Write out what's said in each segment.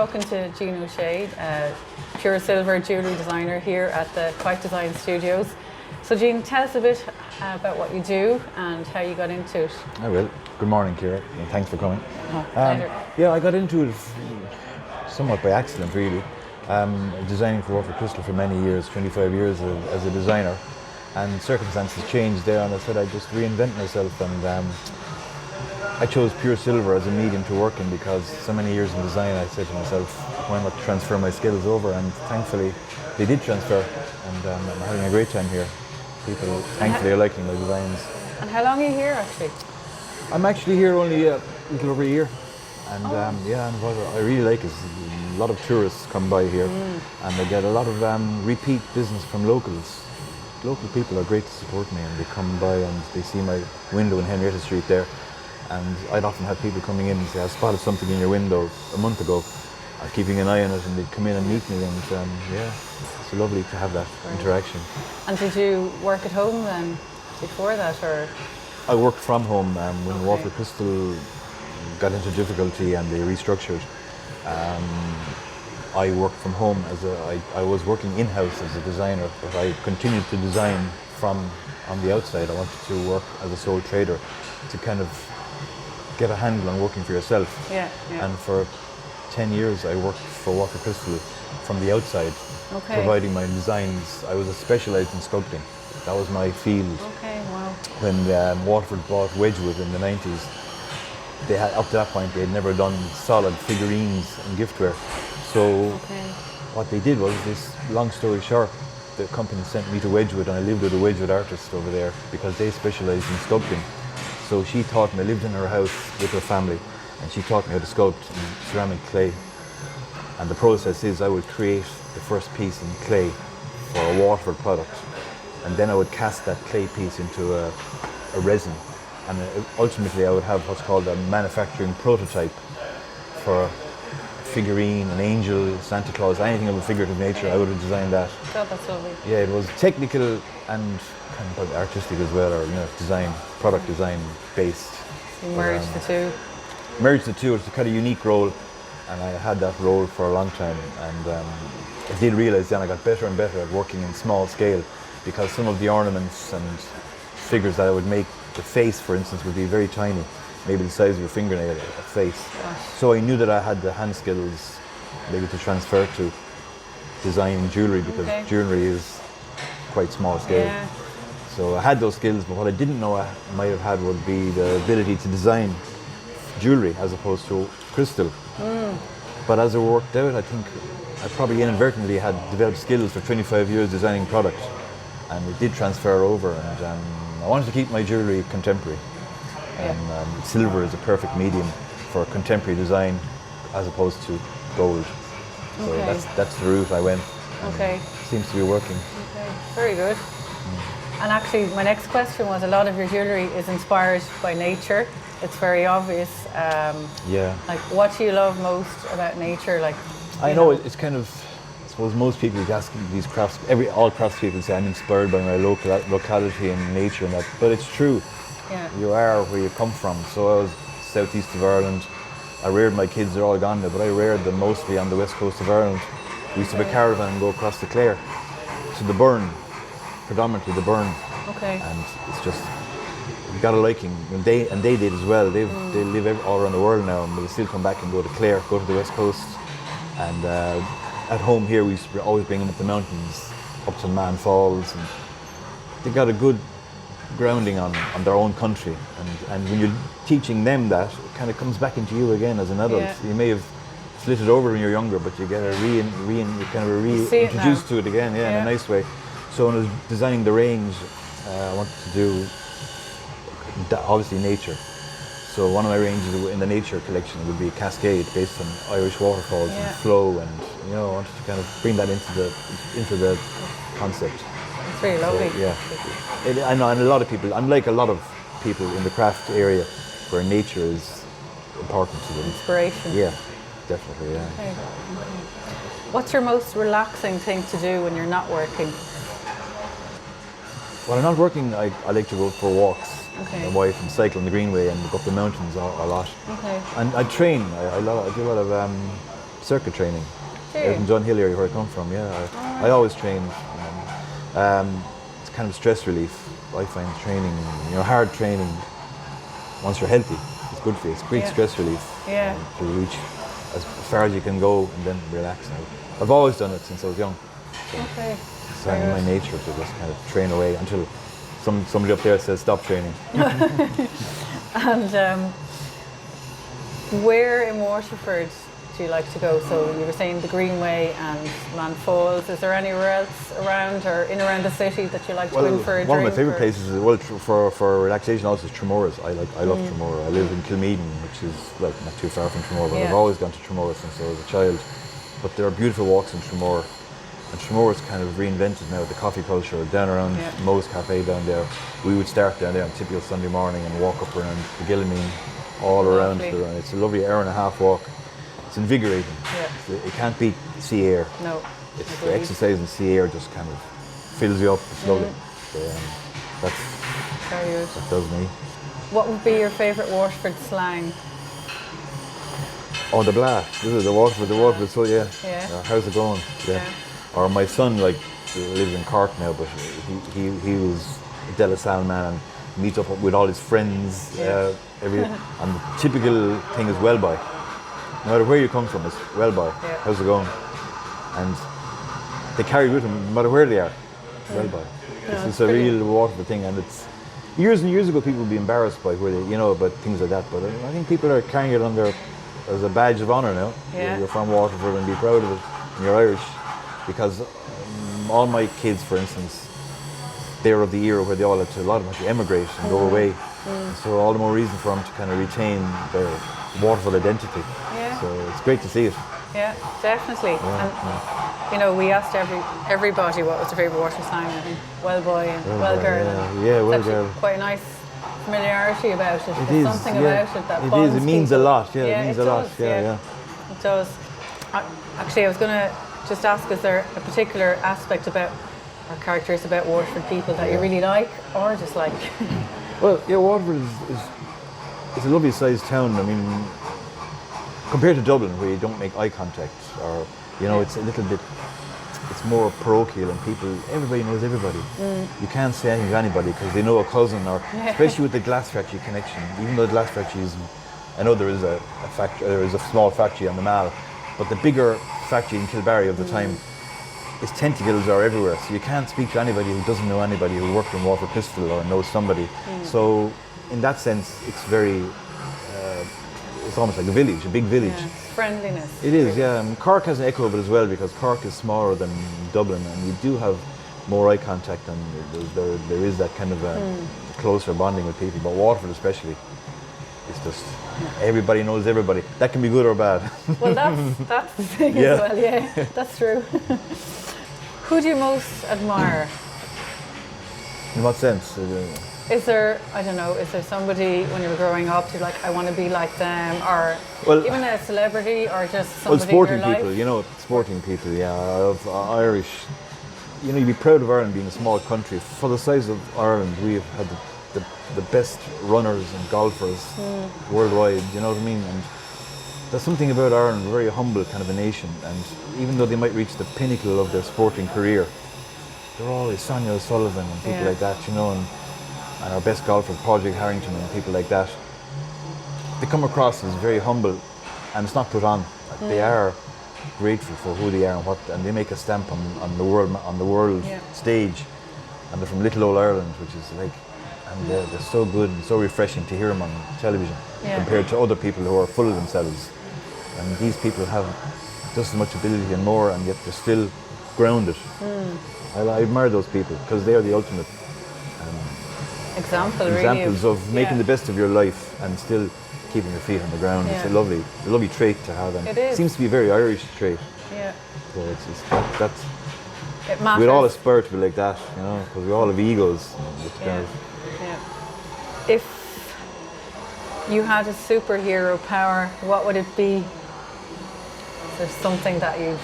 talking to Shea, pure silver jewellery designer here at the Quiet Design Studios. So Jean, tell us a bit about what you do and how you got into it. I will. Good morning, Ciara, and thanks for coming. Pleasure. I got into it somewhat by accident, really. Designing for Waterford Crystal for many years, 25 years as a designer, and circumstances changed there, and I said I'd just reinvent myself, and I chose pure silver as a medium to work in because so many years in design. I said to myself, why not transfer my skills over? And thankfully they did transfer, and I'm having a great time here. People thankfully are liking my designs. And how long are you here actually? I'm actually here only a little over a year, and and what I really like is a lot of tourists come by here, and I get a lot of repeat business from locals. Local people are great to support me, and they come by and they see my window in Henrietta Street there, and I'd often have people coming in and say, I spotted something in your window a month ago. I was keeping an eye on it, and they'd come in and meet me, and it's lovely to have that interaction. And did you work at home then before that, or? I worked from home when Waterford Crystal got into difficulty and they restructured. I worked from home I was working in-house as a designer, but I continued to design from on the outside. I wanted to work as a sole trader to kind of get a handle on working for yourself. And for 10 years I worked for Waterford Crystal from the outside, providing my designs. I was specialised in sculpting. That was my field. Okay, wow. When Waterford bought Wedgwood in the 90s, they had, up to that point, they had never done solid figurines and giftware. So what they did was, this long story short, the company sent me to Wedgwood, and I lived with a Wedgwood artist over there because they specialised in sculpting. So she taught me. I lived in her house with her family, and she taught me how to sculpt in ceramic clay. And the process is I would create the first piece in clay for a Waterford product, and then I would cast that clay piece into a resin, and ultimately I would have what's called a manufacturing prototype for a figurine, an angel, Santa Claus, anything of a figurative nature. I would have designed that. God, that's lovely. Yeah, it was technical and kind of artistic as well, or design, product design based. You merged the two. Merged the two. It's a kind of unique role, and I had that role for a long time, and I did realise then I got better and better at working in small scale, because some of the ornaments and figures that I would make, the face for instance, would be very tiny, maybe the size of your fingernail, a face. So I knew that I had the hand skills maybe to transfer to designing jewellery, because jewellery is quite small scale. Yeah. So I had those skills, but what I didn't know I might have had would be the ability to design jewellery as opposed to crystal. But as it worked out, I think I probably inadvertently had developed skills for 25 years designing product, and it did transfer over, and I wanted to keep my jewellery contemporary. And silver is a perfect medium for contemporary design as opposed to gold. So that's the route I went. Seems to be working. Very good. And actually my next question was, a lot of your jewellery is inspired by nature. It's very obvious. Like, what do you love most about nature? Like, I know it's kind of, I suppose most people ask these crafts, all craftspeople say I'm inspired by my locality and nature and that, but it's true. You are where you come from. So I was southeast of Ireland. I reared my kids, they're all gone now, but I reared them mostly on the west coast of Ireland. We used to have a caravan and go across the Clare to the Burn, predominantly the Burn. And it's just, you got a liking, and they did as well. They live all around the world now, and they still come back and go to Clare, go to the west coast. And at home here, we used to always bring them up the mountains, up to Man Falls, and they got a good grounding on their own country. And when you're teaching them that, it kind of comes back into you again as an adult. You may have slid it over when you're younger, but you get reintroduced to it again, in a nice way. So when I was designing the range, I wanted to do obviously nature. So one of my ranges in the nature collection would be a cascade based on Irish waterfalls and flow, and I wanted to kind of bring that into the concept. It's really lovely. So, I know, and a lot of people, unlike a lot of people in the craft area, where nature is important to them. Inspiration. Yeah, definitely. What's your most relaxing thing to do when you're not working? When I'm not working, I like to go for walks. My wife, and cycle on the Greenway and go up the mountains a lot. And I train. I do a lot of circuit training. Do you? Out in Dunhill area where I come from, yeah. I always train. It's kind of stress relief. I find training, hard training, once you're healthy, it's good for you. It's great stress relief to reach as far as you can go and then relax. I've always done it since I was young. So Okay. it's in my nature to just kind of train away until somebody up there says stop training. And where in Waterford do you like to go? So you were saying the Greenway and Man Falls. Is there anywhere else around or in around the city that you like to go in for a drink? One of my favourite places is, for relaxation also, is Tremora's. I love Tremora. I live in Kilmeaden, which is not too far from Tremora, but I've always gone to Tremora since I was a child. But there are beautiful walks in Tremora. And Tremora's kind of reinvented now the coffee culture. Down around Moe's Cafe down there, we would start down there on typical Sunday morning and walk up around the Gillamine, all around. It's a lovely hour-and-a-half walk. It's invigorating. Yeah. It can't beat sea air. No. It's the exercise in sea air just kind of fills you up slowly. That's very good. That does me. What would be your favourite Waterford slang? Oh, the blah. This is the Waterford. So how's it going? Yeah. Or my son lives in Cork now, but he was a De La Salle man and meets up with all his friends and the typical thing is well by. No matter where you come from, it's well by. Yeah. How's it going? And they carry with them no matter where they are. Well by. It's a real Waterford thing, and it's years and years ago people would be embarrassed by where they about things like that, but I think people are carrying it as a badge of honour now. Yeah. You're from Waterford and be proud of it, and you're Irish. Because all my kids, for instance, they're of the era where a lot of them had to emigrate and go away. So all the more reason for them to kind of retain their Waterford identity. Yeah. So it's great to see it. Yeah, definitely. And we asked everybody what was their favourite Waterford slang. I think well boy and well girl. Yeah, well girl. Quite a nice familiarity about it. There's something about it that bonds It means people. a lot. Yeah, it means a lot. Yeah. It does. Actually, I was going to just ask, is there a particular aspect about or characters about Waterford people that you really like or just like? Well, Waterford is a lovely sized town. I mean, compared to Dublin, where you don't make eye contact, or it's a little bit, it's more parochial, and everybody knows everybody. You can't say anything to anybody because they know a cousin, or especially with the glass factory connection. Even though the glass factory I know there is a factory, there is a small factory on the Mall, but the bigger factory in Kilbarry of the time, its tentacles are everywhere. So you can't speak to anybody who doesn't know anybody who worked in Waterford Pistol or knows somebody. So in that sense, it's very, it's almost like a village, a big village. Yeah. Friendliness. It is, yeah. And Cork has an echo of it as well, because Cork is smaller than Dublin, and you do have more eye contact, and there is that kind of closer bonding with people. But Waterford especially, it's just everybody knows everybody. That can be good or bad. Well, that's the thing as well. Yeah, that's true. Who do you most admire? In what sense? Is there somebody when you were growing up you're like, I want to be like them, or even a celebrity, or just somebody sporting in your people, life? Sporting people, of Irish. You'd be proud of Ireland being a small country. For the size of Ireland, we've had the best runners and golfers worldwide, you know what I mean? And there's something about Ireland, a very humble kind of a nation, and even though they might reach the pinnacle of their sporting career, they're always Sonia O'Sullivan and people like that, and our best golfer, Padraig Harrington, and people like that. They come across as very humble, and it's not put on. They are grateful for who they are and they make a stamp on the world stage, and they're from little old Ireland, which is like, and they're so good and so refreshing to hear them on television compared to other people who are full of themselves. And these people have just as much ability and more, and yet they're still grounded. I admire those people because they are the ultimate examples of making the best of your life and still keeping your feet on the ground. It's a lovely trait to have, and it seems to be a very Irish trait. Yeah. So it matters. We'd all aspire to be like that, because we all have egos. If you had a superhero power, what would it be? Is there something that you'd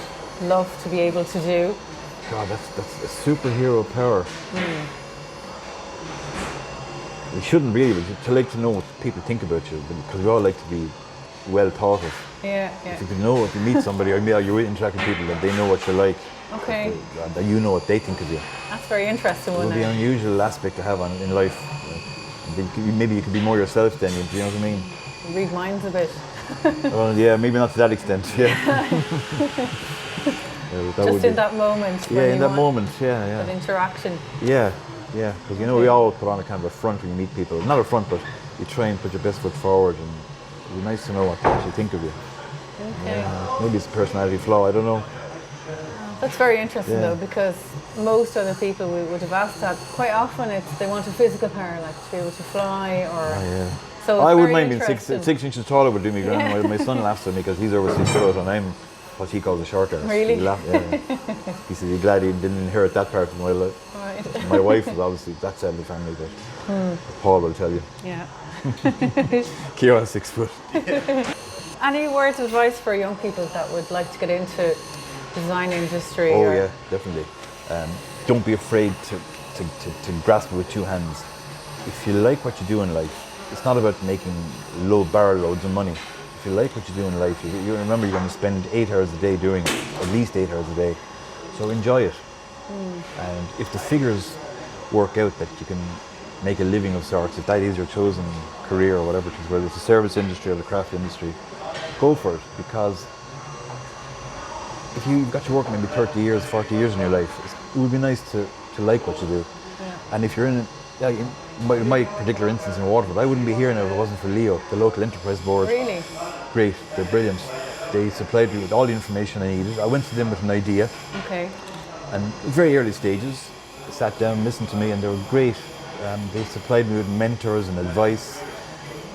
love to be able to do? God, that's a superhero power. We shouldn't really, but to like to know what people think about you, because we all like to be well thought of. Yeah. If you meet somebody or you're interacting with people, that they know what you're like. Okay. That you know what they think of you. That's very interesting. It would be an unusual aspect to have in life. Maybe you could be more yourself then, you know what I mean? Read minds a bit. Well, yeah, maybe not to that extent, yeah. Just in that moment. Yeah, in that moment, yeah. That interaction. Yeah, because we all put on a kind of a front when you meet people. Not a front, but you try and put your best foot forward, and it'd be nice to know what they actually think of you. Okay. Maybe it's a personality flaw, I don't know. That's very interesting though, because most other people we would have asked that. Quite often they want a physical power, like to be able to fly or... So I wouldn't mind being 6 inches taller would do me grand. My son laughs at me because he's over 6 foot and I'm what he calls a short ass. Really? He said he's glad he didn't inherit that part of my life. Right. My wife was obviously that side of the family, but Paul will tell you. Yeah. Kira's 6 foot. Any words of advice for young people that would like to get into design industry? Oh yeah, definitely. Don't be afraid to grasp it with two hands. If you like what you do in life, it's not about making barrel loads of money. If you like what you do in life, you remember you're going to spend 8 hours a day doing it, at least 8 hours a day. So enjoy it. And if the figures work out that you can make a living of sorts, if that is your chosen career or whatever it is, whether it's the service industry or the craft industry, go for it, because if you've got to work maybe 30 years, 40 years in your life, it would be nice to like what you do. Yeah. And if you're in my particular instance in Waterford, I wouldn't be here now if it wasn't for Leo, the local enterprise board. Really? Great, they're brilliant. They supplied me with all the information I needed. I went to them with an idea. Okay. And very early stages, they sat down, listened to me, and they were great. They supplied me with mentors and advice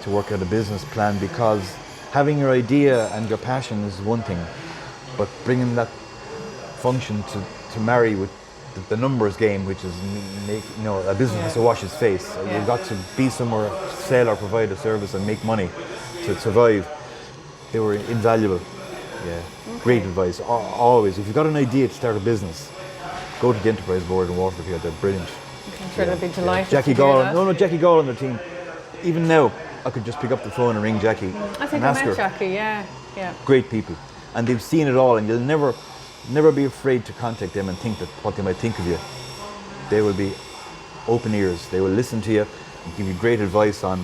to work out a business plan, because having your idea and your passion is one thing, but bringing that function to marry with the numbers game, which is a business has to wash its face. You've got to be somewhere, sell or provide a service and make money to survive. They were invaluable. Yeah, okay. Great advice. Always, if you've got an idea to start a business, go to the enterprise board in Waterford here. They're brilliant. I'm sure they'll be delighted. Jackie Gall, Jackie Gall on their team. Even now, I could just pick up the phone and ring Jackie. I think I met Jackie. Yeah. Great people, and they've seen it all, and you'll never be afraid to contact them and think that what they might think of you. They will be open ears. They will listen to you and give you great advice on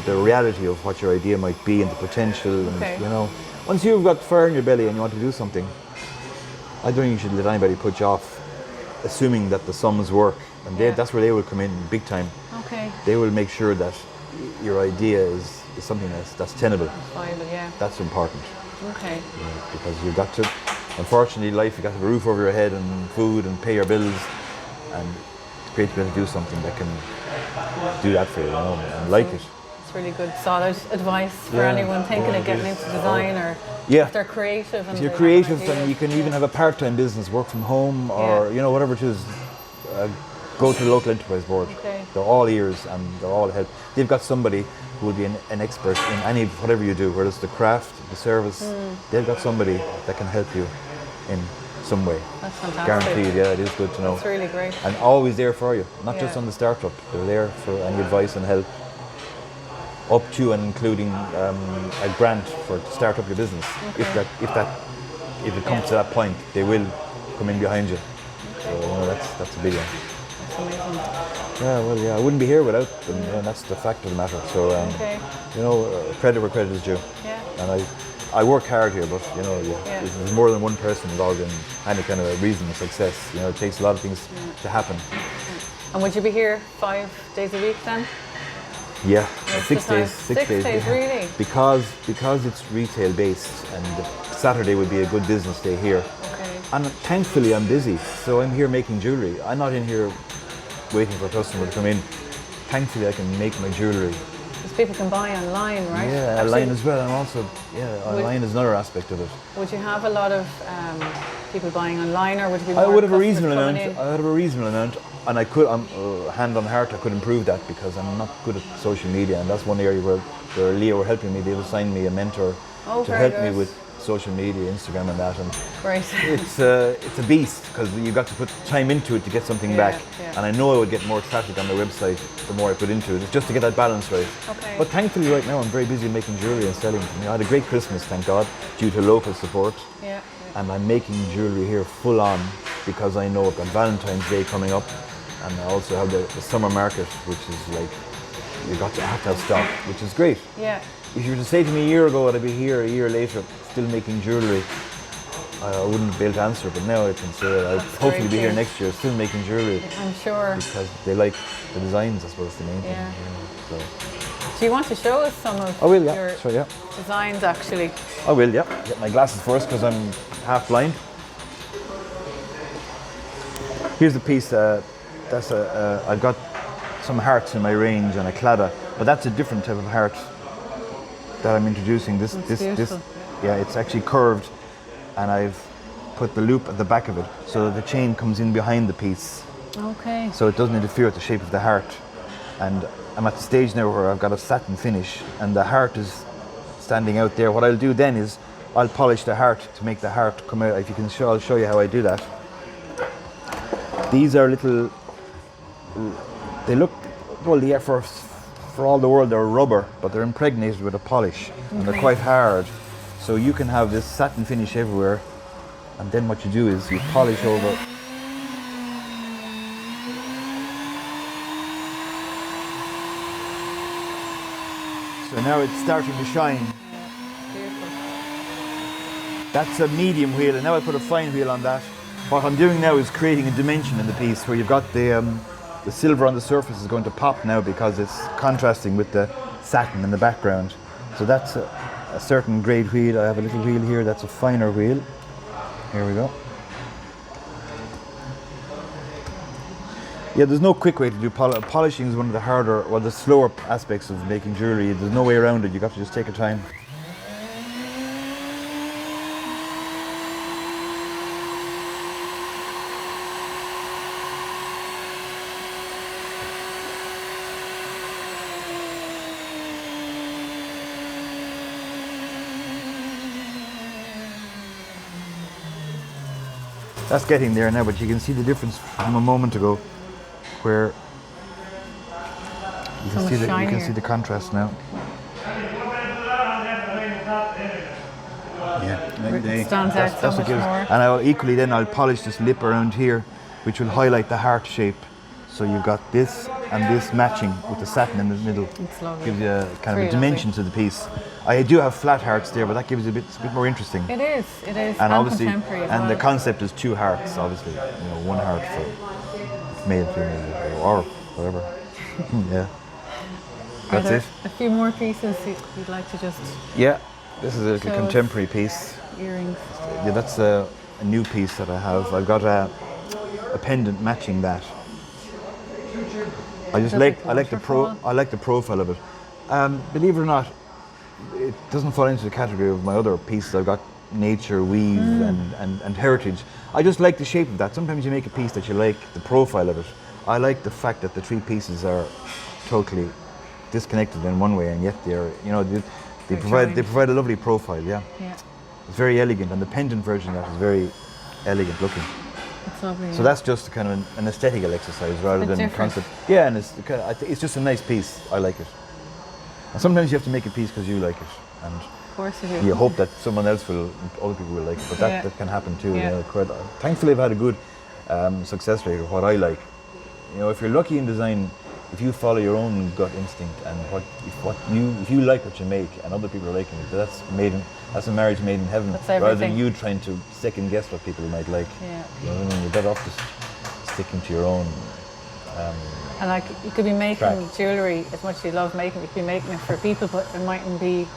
the reality of what your idea might be and the potential. Okay. And, once you've got fire in your belly and you want to do something, I don't think you should let anybody put you off, assuming that the sums work. And that's where they will come in big time. Okay. They will make sure that your idea is something that's tenable. Viable, yeah. That's important. Okay. Yeah, because you've got to, unfortunately, in life, you've got to have a roof over your head and food and pay your bills, and it's great to be able to do something that can do that for you, and like it. It's really good, solid advice for anyone thinking of getting into design, or if they're creative. And if you're creative, then you can even have a part-time business, work from home, or whatever it is. Go to the local enterprise board. Okay. They're all ears and they're all help. They've got somebody who will be an expert in whatever you do, whether it's the craft, the service. They've got somebody that can help you in some way. That's fantastic. Guaranteed, it is good to know. That's really great. And always there for you, not just on the startup. They're there for any advice and help, up to and including a grant to start up your business. Okay. If it comes to that point, they will come in behind you. So that's a big one. Amazing. I wouldn't be here without them. That's the fact of the matter. So, credit where credit is due. Yeah. And I work hard here, but there's more than one person involved in any kind of a reason of success. It takes a lot of things to happen. And would you be here 5 days a week then? Yeah, 6 days. 6 days, really? Because it's retail based, and Saturday would be a good business day here. Okay. And thankfully I'm busy, so I'm here making jewellery. I'm not in here waiting for a customer to come in. Thankfully I can make my jewellery. Because people can buy online, right? Yeah, online as well, and also, online is another aspect of it. Would you have a lot of people buying online, or would you be more I would have a reasonable amount, and I could, hand on heart, I could improve that, because I'm not good at social media, and that's one area where Leo were helping me. They've assigned me a mentor to help me with social media, Instagram and that, and Right. it's a beast because you've got to put time into it to get something back. Yeah. And I know I would get more traffic on the website the more I put into it. It's just to get that balance right. Okay. But thankfully right now I'm very busy making jewellery and selling. I had a great Christmas, thank God, due to local support. Yeah. And I'm making jewellery here full on because I know I've got Valentine's Day coming up, and I also have the summer market, which is like, have to have stock, which is great. Yeah. If you were to say to me a year ago I'd be here a year later still making jewellery, I wouldn't be able to answer, but now I can say I'll hopefully be here next year still making jewellery. I'm sure. Because they like the designs, I suppose, the main thing. So. Do you want to show us some of your designs actually? I will, yeah. Get my glasses first because I'm half blind. Here's a piece, I've got some hearts in my range and a cladda, but that's a different type of heart that I'm introducing. This, yeah, it's actually curved, and I've put the loop at the back of it so that the chain comes in behind the piece. Okay. So it doesn't interfere with the shape of the heart. And I'm at the stage now where I've got a satin finish, and the heart is standing out there. What I'll do then is I'll polish the heart to make the heart come out. If you can I'll show you how I do that. These are little. They look, well, yeah, for all the world they're rubber, but they're impregnated with a polish, and they're quite hard. So you can have this satin finish everywhere, and then what you do is you polish over. So now it's starting to shine. That's a medium wheel, and now I put a fine wheel on that. What I'm doing now is creating a dimension in the piece where you've got the silver on the surface is going to pop now because it's contrasting with the satin in the background. So that's a certain grade wheel. I have a little wheel here, that's a finer wheel. Here we go. Yeah, there's no quick way to do polishing is one of the harder, well, the slower aspects of making jewellery. There's no way around it, you have to just take your time. That's getting there now, but you can see the difference from a moment ago, where you can see the contrast now. Yeah, it stands out so much more. And I'll polish this lip around here, which will highlight the heart shape. So you've got this and this matching with the satin in the middle. It's lovely. Gives you a kind of a dimension to the piece. I do have flat hearts there, but that gives it it's a bit more interesting. It is, and obviously, contemporary as well. the concept is two hearts, obviously. One heart for male, female, or whatever. Yeah. That's it. A few more pieces you'd like to just... Yeah, this is a contemporary piece. Earrings. Yeah, that's a new piece that I have. I've got a pendant matching that. I like the profile of it. Believe it or not, it doesn't fall into the category of my other pieces. I've got nature, weave, and heritage. I just like the shape of that. Sometimes you make a piece that you like the profile of it. I like the fact that the three pieces are totally disconnected in one way, and yet they provide a lovely profile. Yeah. It's very elegant, and the pendant version of that is very elegant looking. It's lovely. So that's just kind of an aesthetical exercise rather than a concept. Yeah, and it's just a nice piece. I like it. And sometimes you have to make a piece because you like it, and of course you do. You hope that other people will like it, but that can happen too. Yeah. Thankfully, I've had a good success rate of what I like. If you're lucky in design, if you follow your own gut instinct and if you like what you make and other people are liking it, that's a marriage made in heaven, rather than you trying to second guess what people might like. Yeah. You know what I mean? You're better off just sticking to your own. And you could be making jewellery as much as you love making it. You could be making it for people, but it mightn't be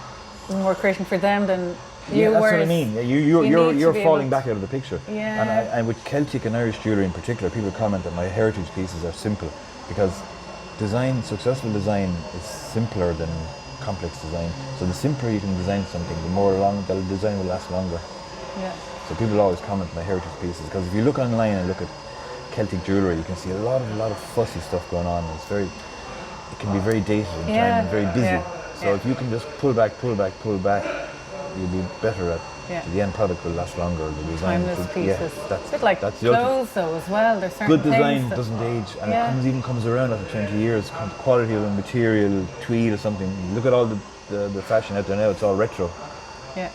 more creating for them than you. Yeah, that's what I mean. You're falling back out of the picture. Yeah. And with Celtic and Irish jewellery in particular, people comment that my heritage pieces are simple because successful design is simpler than complex design. So the simpler you can design something, the design will last longer. Yeah. So people always comment on my heritage pieces because if you look online and look at Celtic jewellery, you can see a lot of fussy stuff going on. It can be very dated in time and very busy. So if you can just pull back, you'll be better at The end product will last longer. The design, timeless pieces. That's a bit like that's clothes though as well. There's certain good design things doesn't age, and it even comes around after 20 years. Quality of the material, tweed or something. Look at all the fashion out there now. It's all retro. Yeah.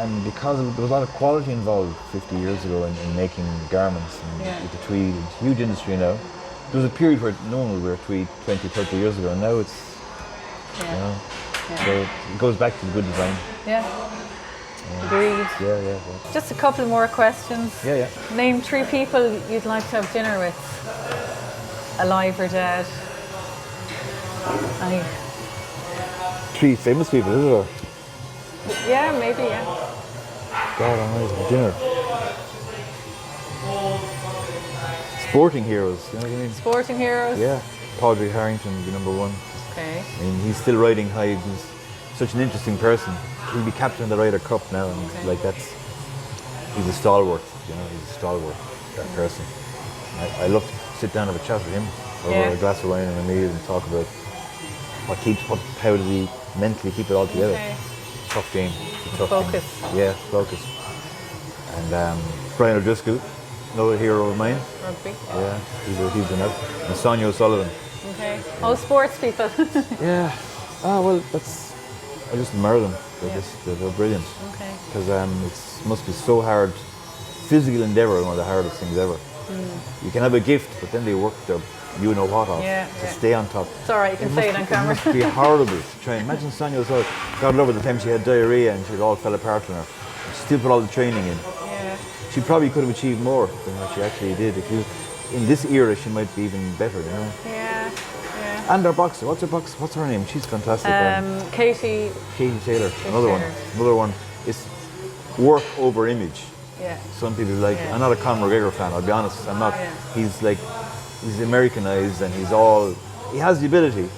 And because there was a lot of quality involved 50 years ago in making garments and with the tweed, it's a huge industry now. There was a period where no one would wear tweed 20, 30 years ago, and now it's, so it goes back to the good design. Yeah. Agreed. Yeah. Just a couple more questions. Yeah. Name 3 people you'd like to have dinner with, alive or dead. Any? 3 famous people, is it? Yeah, maybe, God almighty, dinner. Sporting heroes, you know what I mean? Sporting heroes? Yeah. Padraig Harrington would be number 1. Okay. I mean, he's still riding high. He's such an interesting person. He'll be captain of the Ryder Cup now, and he's a stalwart, he's a stalwart, that person. I love to sit down and have a chat with him over a glass of wine and a meal and talk about how does he mentally keep it all together. Okay. Tough game. Focus. Yeah, focus. And Brian O'Driscoll, another hero of mine. Rugby. Yeah, he's an out. And Sonia O'Sullivan. Okay. Oh, sports people. Yeah. Well, I just admire them. They're brilliant. Okay. Because it must be so hard. Physical endeavour is one of the hardest things ever. You can have a gift, but then they work their off to stay on top. It's all right, you can say it on camera. It must be horrible to try. Imagine Sonia O'Sullivan. God love her, the time she had diarrhea and it all fell apart on her. She still put all the training in. Yeah. She probably could have achieved more than what she actually did. In this era, she might be even better, Yeah. And our boxer, what's her name? She's fantastic. Katie Taylor, another one is work over image. Yeah. Some people I'm not a Conor McGregor fan, I'll be honest, I'm not. He's Americanized and he has the ability.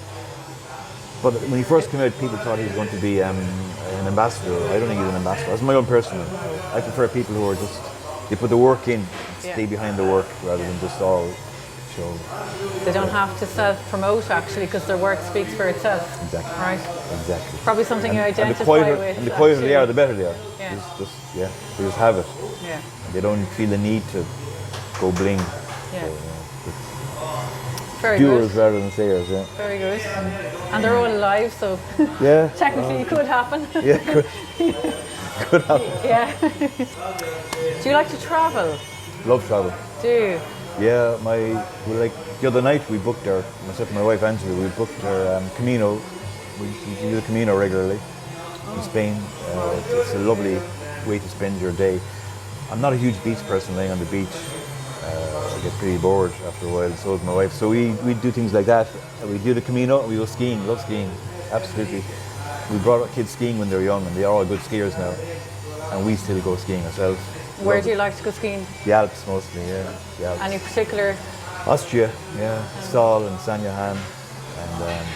But when he first came out, people thought he was going to be an ambassador. I don't think he's an ambassador. That's my own personal. I prefer people who are they put the work in, stay behind the work rather than just all show. They don't have to self-promote actually because their work speaks for itself. Exactly. Right? Exactly. Probably something you identify with. And the quieter they are, the better they are. Yeah. They just have it. Yeah. They don't feel the need to go bling. Yeah. So, very doers good. rather than sayers, Very good. And they're all alive, so technically it could happen. Yeah, could happen. Yeah. Do you like to travel? Love travel. Do you? Yeah, the other night we booked myself and my wife Angela, we booked our Camino. We do the Camino regularly in Spain. It's a lovely way to spend your day. I'm not a huge beach person, laying on the beach. I get pretty bored after a while, so is my wife. So we do things like that. We do the Camino and we go skiing, love skiing, absolutely. We brought our kids skiing when they were young and they are all good skiers now. And we still go skiing ourselves. Where do you like to go skiing? The Alps mostly, yeah. The Alps. Any particular? Austria, Saal and San Johan. And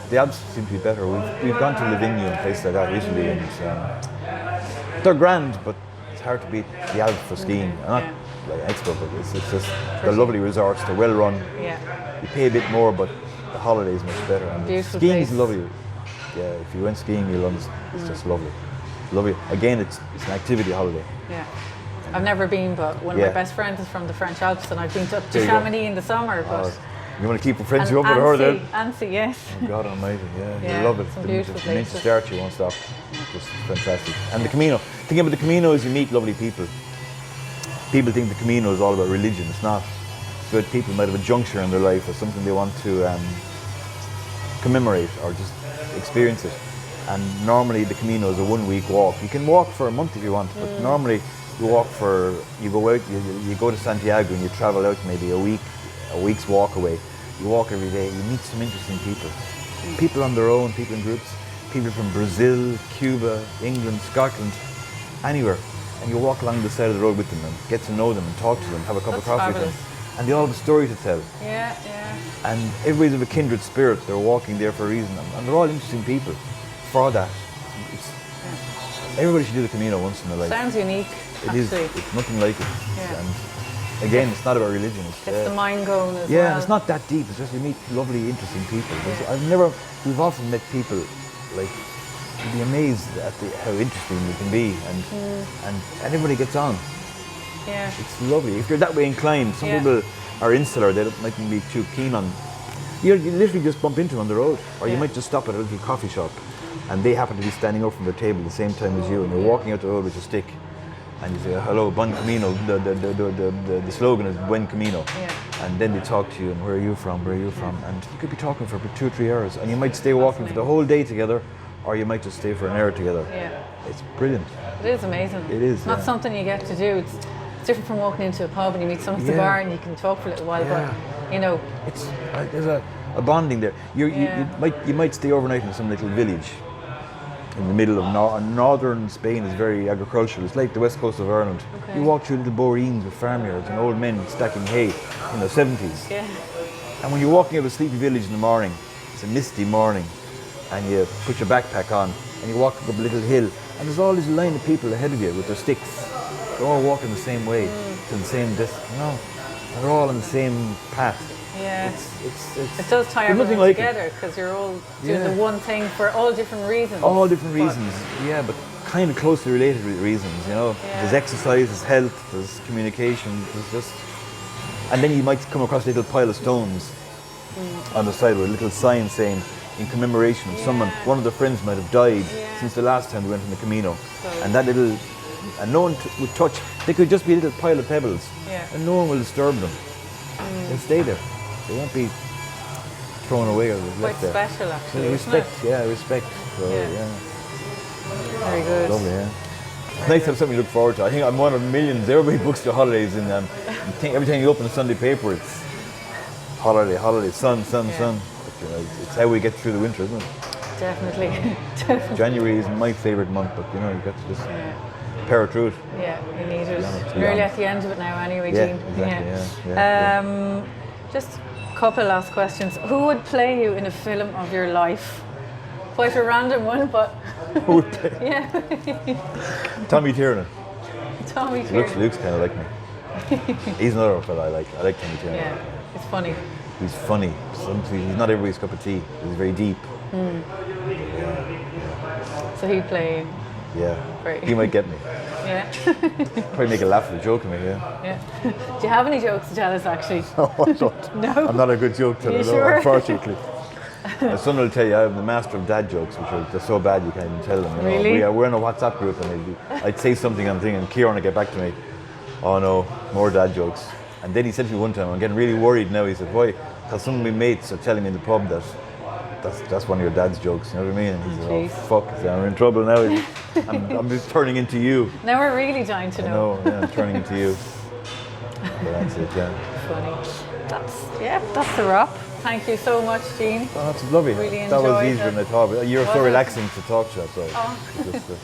the Alps seem to be better. We've gone to Livigno and places like that recently and they're grand, but it's hard to beat the Alps for skiing. I'm not like an expert, but it's just, they're lovely resorts, they're well run. Yeah. You pay a bit more, but the holiday is much better. And beautiful skiing place. is lovely. Yeah, if you went skiing, you'll understand. It's just lovely. Lovely. Again, it's an activity holiday. Yeah. I've never been, but one of my best friends is from the French Alps and I've been up to Chamonix in the summer. But you want to keep a friendship up with her then? Annecy, yes. Oh God almighty, you love it. Some beautiful places. To start, you won't stop. Just fantastic. And the Camino. The thing about the Camino is you meet lovely people. People think the Camino is all about religion. It's not. It's about people who might have a juncture in their life or something they want to commemorate or just experience it. And normally the Camino is a 1 week walk. You can walk for a month if you want, but normally you go out, you go to Santiago and you travel out maybe a week's walk away. You walk every day, you meet some interesting people. People on their own, people in groups, people from Brazil, Cuba, England, Scotland, anywhere. And you walk along the side of the road with them and get to know them and talk to them, have a cup of coffee with them. And they all have a story to tell. Yeah. And everybody's of a kindred spirit. They're walking there for a reason. And they're all interesting people for that. Everybody should do the Camino once in their life. Sounds unique, actually. It's nothing like it. Yeah. And again, it's not about religion. It's the mind going as well. Yeah, and it's not that deep. It's just you meet lovely, interesting people. We've often met people like you'd be amazed at how interesting it can be, and everybody gets on. Yeah. It's lovely. If you're that way inclined, some people are insular, they mightn't be too keen on. You literally just bump into them on the road, or you might just stop at a little coffee shop, and they happen to be standing up from their table at the same time as you, and you're walking out the road with your stick, and you say, hello, Buen Camino. The slogan is Buen Camino. Yeah. And then they talk to you, and where are you from? Where are you from? And you could be talking for 2 or 3 hours, and you might stay walking for the whole day together, or you might just stay for an hour together. Yeah. It's brilliant. It is amazing. It is. Not something you get to do. It's different from walking into a pub and you meet someone at the bar and you can talk for a little while, but you know. There's a bonding there. You might stay overnight in some little village in the middle of northern Spain. Is very agricultural. It's like the west coast of Ireland. Okay. You walk through little boreens with farmyards and old men stacking hay in their 70s. Yeah. And when you're walking out of a sleepy village in the morning, it's a misty morning, and you put your backpack on and you walk up a little hill, and there's all this line of people ahead of you with their sticks. They're all walking the same way to the same distance. No, they're all on the same path. Yeah, it does tie everyone like together because you're all doing the one thing for all different reasons. All different reasons, but kind of closely related reasons, you know. Yeah. There's exercise, there's health, there's communication, there's just... And then you might come across a little pile of stones on the side with a little sign saying, in commemoration of someone, one of their friends might have died since the last time they went on the Camino. So, and that little... And no one would touch... They could just be a little pile of pebbles, and no one will disturb them. They'll stay there. They won't be thrown away or left there. Quite special, actually. Respect. So, Very good. Lovely, It's nice to have something to look forward to. I think I'm one of millions. Everybody books their holidays, and every time you open the Sunday paper, it's holiday, sun. But, you know, it's how we get through the winter, isn't it? Definitely. January is my favourite month, but you know, you got to just power through it. Yeah, you need it. Nearly at the end of it now, anyway, Jean. Exactly, Just a couple of last questions. Who would play you in a film of your life? Quite a random one, but... Who would play? Tommy Tiernan. Tommy Tiernan. Luke's kind of like me. He's another fella I like. I like Tommy Tiernan. Yeah, he's funny. He's funny. He's not everybody's cup of tea. He's very deep. So he'd play you? Yeah. Great. He might get me. Yeah. Probably make a laugh at a joke at me, Yeah. Do you have any jokes to tell us, actually? No, I don't. No? I'm not a good joke teller, sure? Unfortunately. My son will tell you I'm the master of dad jokes, which are they're so bad you can't even tell them. You know? Really? We're in a WhatsApp group, and I'd say something, I'm thinking, Kieran will get back to me. Oh no, more dad jokes. And then he said to me one time, I'm getting really worried now. He said, why? Because some of my mates are telling me in the pub that's one of your dad's jokes, you know what I mean? And he said, oh fuck, I'm in trouble now. I'm just turning into you. Now we're really dying to know. I'm turning into you. But that's it, Funny. That's a wrap. Thank you so much, Jean. Oh, that's lovely. Really that was easier than I thought. You're so relaxing to talk to us. So